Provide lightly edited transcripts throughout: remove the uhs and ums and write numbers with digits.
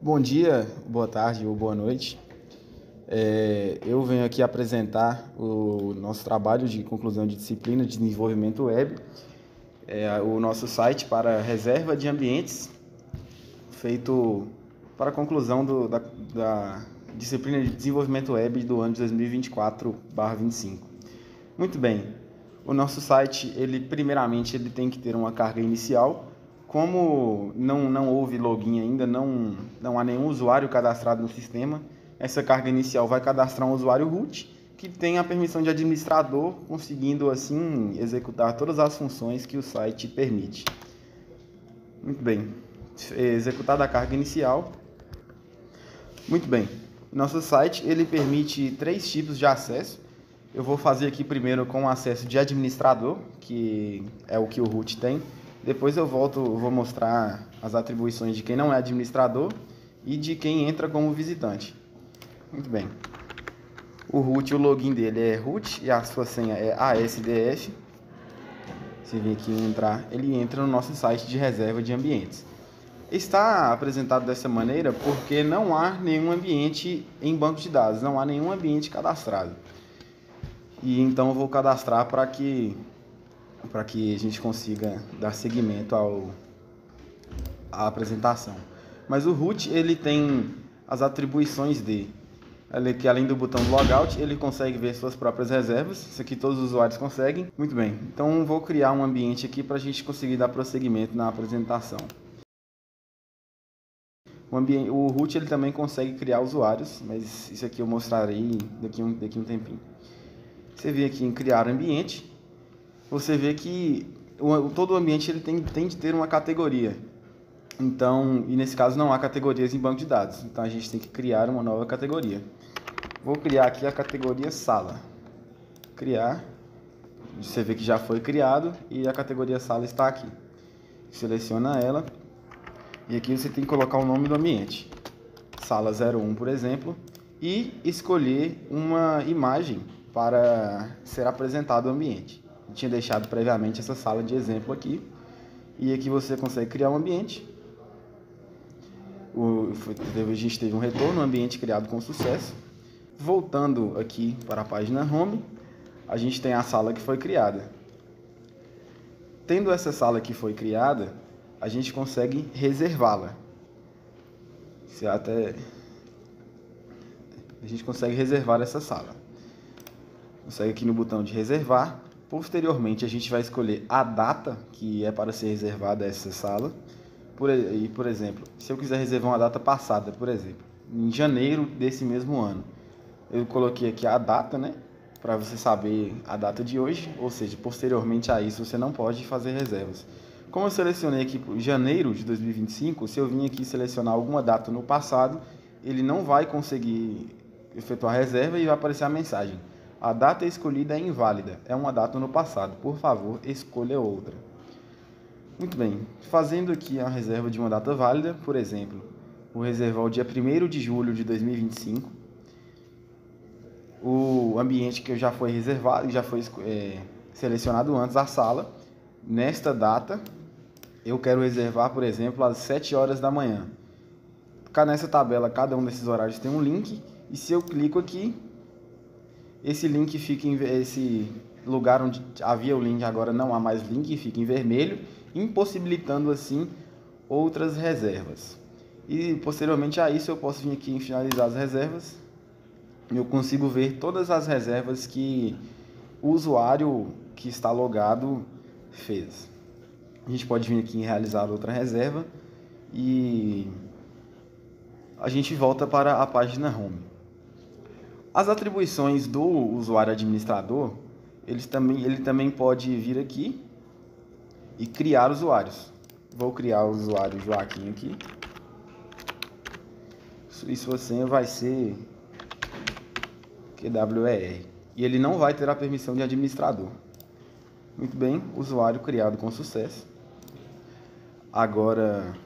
Bom dia, boa tarde ou boa noite. Eu venho aqui apresentar o nosso trabalho de conclusão de disciplina de desenvolvimento web, o nosso site para reserva de ambientes, feito para a conclusão da disciplina de desenvolvimento web do ano de 2024/25. Muito bem, o nosso site, primeiramente, ele tem que ter uma carga inicial. Como não houve login ainda, não há nenhum usuário cadastrado no sistema, essa carga inicial vai cadastrar um usuário root que tem a permissão de administrador, conseguindo assim executar todas as funções que o site permite. Muito bem, executada a carga inicial. Muito bem, nosso site ele permite 3 tipos de acesso. Eu vou fazer aqui primeiro com o acesso de administrador, que é o que o root tem. Depois vou mostrar as atribuições de quem não é administrador e de quem entra como visitante. Muito bem. O root, o login dele é root e a sua senha é ASDF. Se vir aqui entrar, ele entra no nosso site de reserva de ambientes. Está apresentado dessa maneira porque não há nenhum ambiente em banco de dados, não há nenhum ambiente cadastrado. E então eu vou cadastrar para que a gente consiga dar seguimento à apresentação. Mas o root ele tem as atribuições que além do botão logout, ele consegue ver suas próprias reservas. Isso aqui todos os usuários conseguem. Muito bem, então vou criar um ambiente aqui para a gente conseguir dar prosseguimento na apresentação. O root ele também consegue criar usuários, mas isso aqui eu mostrarei daqui um tempinho. Você vem aqui em criar ambiente, você vê que todo o ambiente ele tem de ter uma categoria. Então, e nesse caso não há categorias em banco de dados, então a gente tem que criar uma nova categoria. Vou criar aqui a categoria sala. Criar, você vê que já foi criado e a categoria sala está aqui. Seleciona ela e aqui você tem que colocar o nome do ambiente. Sala 01, por exemplo, e escolher uma imagem para ser apresentado ao ambiente. Eu tinha deixado previamente essa sala de exemplo aqui. E aqui você consegue criar um ambiente. A gente teve um retorno, um ambiente criado com sucesso. Voltando aqui para a página Home, a gente tem a sala que foi criada. Tendo essa sala que foi criada, a gente consegue reservá-la. A gente consegue reservar essa sala. Consegue aqui no botão de reservar. Posteriormente, a gente vai escolher a data que é para ser reservada essa sala. Por exemplo, se eu quiser reservar uma data passada, por exemplo, em janeiro desse mesmo ano, eu coloquei aqui a data, né? Para você saber a data de hoje, ou seja, posteriormente a isso você não pode fazer reservas. Como eu selecionei aqui janeiro de 2025, se eu vim aqui selecionar alguma data no passado, ele não vai conseguir efetuar a reserva e vai aparecer a mensagem: a data escolhida é inválida, é uma data no passado, por favor, escolha outra. Muito bem, fazendo aqui a reserva de uma data válida, por exemplo, vou reservar o dia 1º de julho de 2025, o ambiente que já foi reservado, já foi selecionado antes, a sala. Nesta data, eu quero reservar, por exemplo, às 7 horas da manhã. Nessa tabela, cada um desses horários tem um link, e se eu clico aqui, esse link fica esse lugar onde havia o link, agora não há mais link, fica em vermelho, impossibilitando assim outras reservas. E posteriormente a isso eu posso vir aqui em finalizar as reservas. Eu consigo ver todas as reservas que o usuário que está logado fez. A gente pode vir aqui em realizar outra reserva e a gente volta para a página Home. As atribuições do usuário administrador, ele também pode vir aqui e criar usuários. Vou criar o usuário Joaquim aqui. E sua senha vai ser QWER. E ele não vai ter a permissão de administrador. Muito bem, usuário criado com sucesso. Agora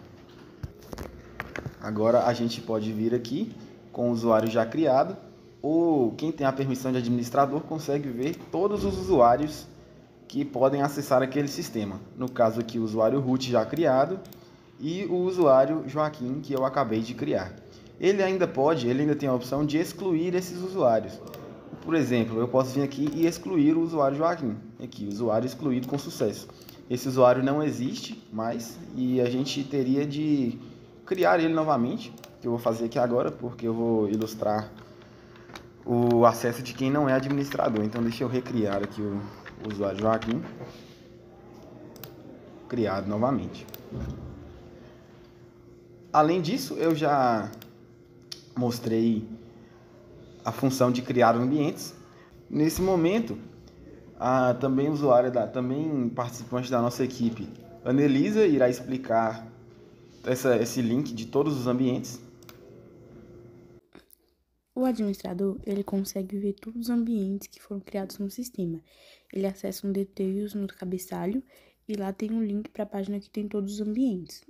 a gente pode vir aqui com o usuário já criado, ou quem tem a permissão de administrador consegue ver todos os usuários que podem acessar aquele sistema. No caso aqui, o usuário root já criado e o usuário Joaquim, que eu acabei de criar. Ele ainda tem a opção de excluir esses usuários. Por exemplo, eu posso vir aqui e excluir o usuário Joaquim. Aqui, usuário excluído com sucesso. Esse usuário não existe mais e a gente teria de criar ele novamente, que eu vou fazer aqui agora, porque eu vou ilustrar o acesso de quem não é administrador. Então deixa eu recriar aqui o usuário Joaquim, criado novamente. Além disso, eu já mostrei a função de criar ambientes. Nesse momento, também participante da nossa equipe, Anelisa, irá explicar esse link de todos os ambientes. O administrador, ele consegue ver todos os ambientes que foram criados no sistema. Ele acessa um Details no cabeçalho e lá tem um link para a página que tem todos os ambientes.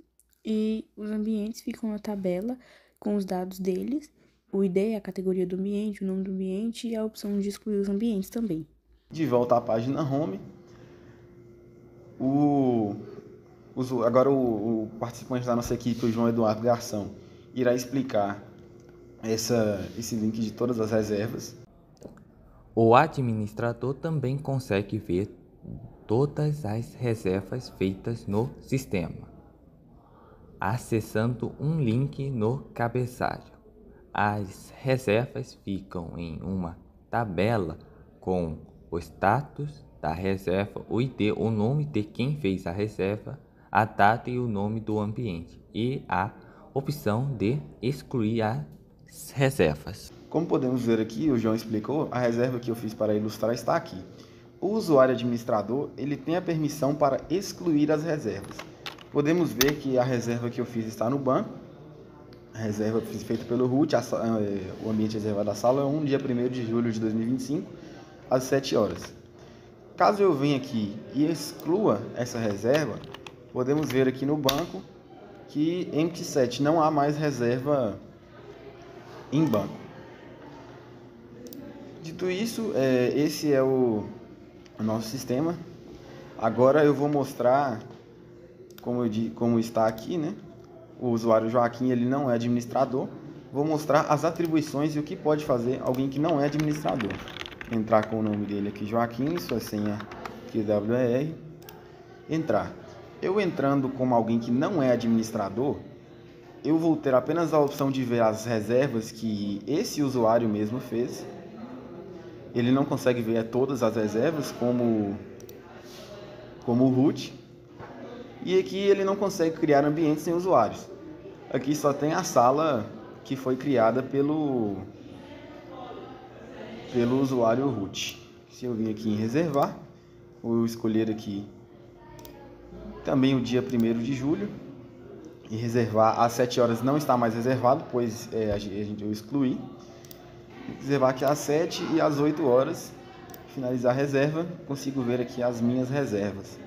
E os ambientes ficam na tabela com os dados deles, o ID, a categoria do ambiente, o nome do ambiente e a opção de excluir os ambientes também. De volta à página Home, agora o participante da nossa equipe, o João Eduardo Garção, irá explicar esse link de todas as reservas. O administrador também consegue ver todas as reservas feitas no sistema, acessando um link no cabeçalho. As reservas ficam em uma tabela com o status da reserva, o ID, o nome de quem fez a reserva, a data e o nome do ambiente e a opção de excluir as reservas. Como podemos ver aqui, o João explicou, a reserva que eu fiz para ilustrar está aqui. O usuário administrador, ele tem a permissão para excluir as reservas. Podemos ver que a reserva que eu fiz está no banco. A reserva feita pelo root, o ambiente reservado da sala 1, dia 1º de julho de 2025, às 7 horas. Caso eu venha aqui e exclua essa reserva, podemos ver aqui no banco que empty set, não há mais reserva em banco. Dito isso, esse é o nosso sistema. Agora eu vou mostrar como está aqui, né? O usuário Joaquim, ele não é administrador. Vou mostrar as atribuições e o que pode fazer alguém que não é administrador. Entrar com o nome dele aqui, Joaquim, sua senha QWER. Entrar. Eu entrando como alguém que não é administrador, eu vou ter apenas a opção de ver as reservas que esse usuário mesmo fez. Ele não consegue ver todas as reservas como o root. E aqui ele não consegue criar ambientes sem usuários. Aqui só tem a sala que foi criada pelo usuário root. Se eu vir aqui em reservar, vou escolher aqui também o dia 1º de julho e reservar às 7 horas não está mais reservado, pois eu excluí. Reservar aqui às 7 e às 8 horas, finalizar a reserva, consigo ver aqui as minhas reservas.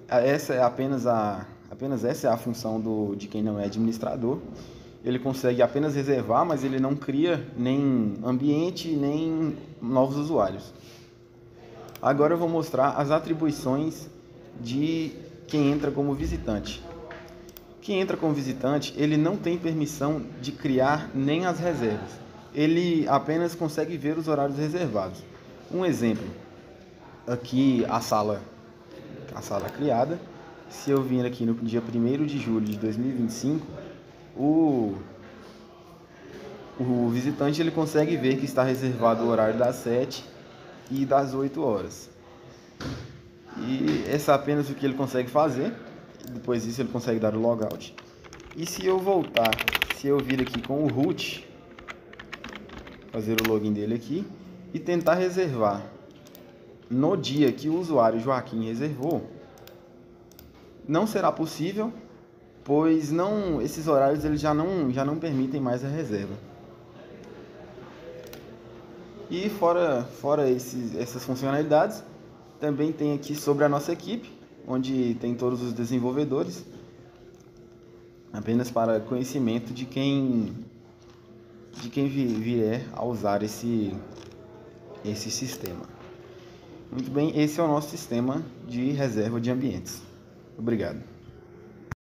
Essa é apenas essa é a função de quem não é administrador. Ele consegue apenas reservar, mas ele não cria nem ambiente, nem novos usuários. Agora eu vou mostrar as atribuições de quem entra como visitante. Quem entra como visitante, ele não tem permissão de criar nem as reservas. Ele apenas consegue ver os horários reservados. Um exemplo, aqui a sala criada. Se eu vir aqui no dia 1º de julho de 2025, o visitante ele consegue ver que está reservado o horário das 7 e das 8 horas. E esse é apenas o que ele consegue fazer. Depois disso ele consegue dar o logout. E se eu vir aqui com o root, fazer o login dele aqui e tentar reservar no dia que o usuário Joaquim reservou, não será possível, pois esses horários eles já não permitem mais a reserva. E fora essas funcionalidades, também tem aqui sobre a nossa equipe, onde tem todos os desenvolvedores, apenas para conhecimento de quem vier a usar esse sistema. Muito bem, esse é o nosso sistema de reserva de ambientes. Obrigado.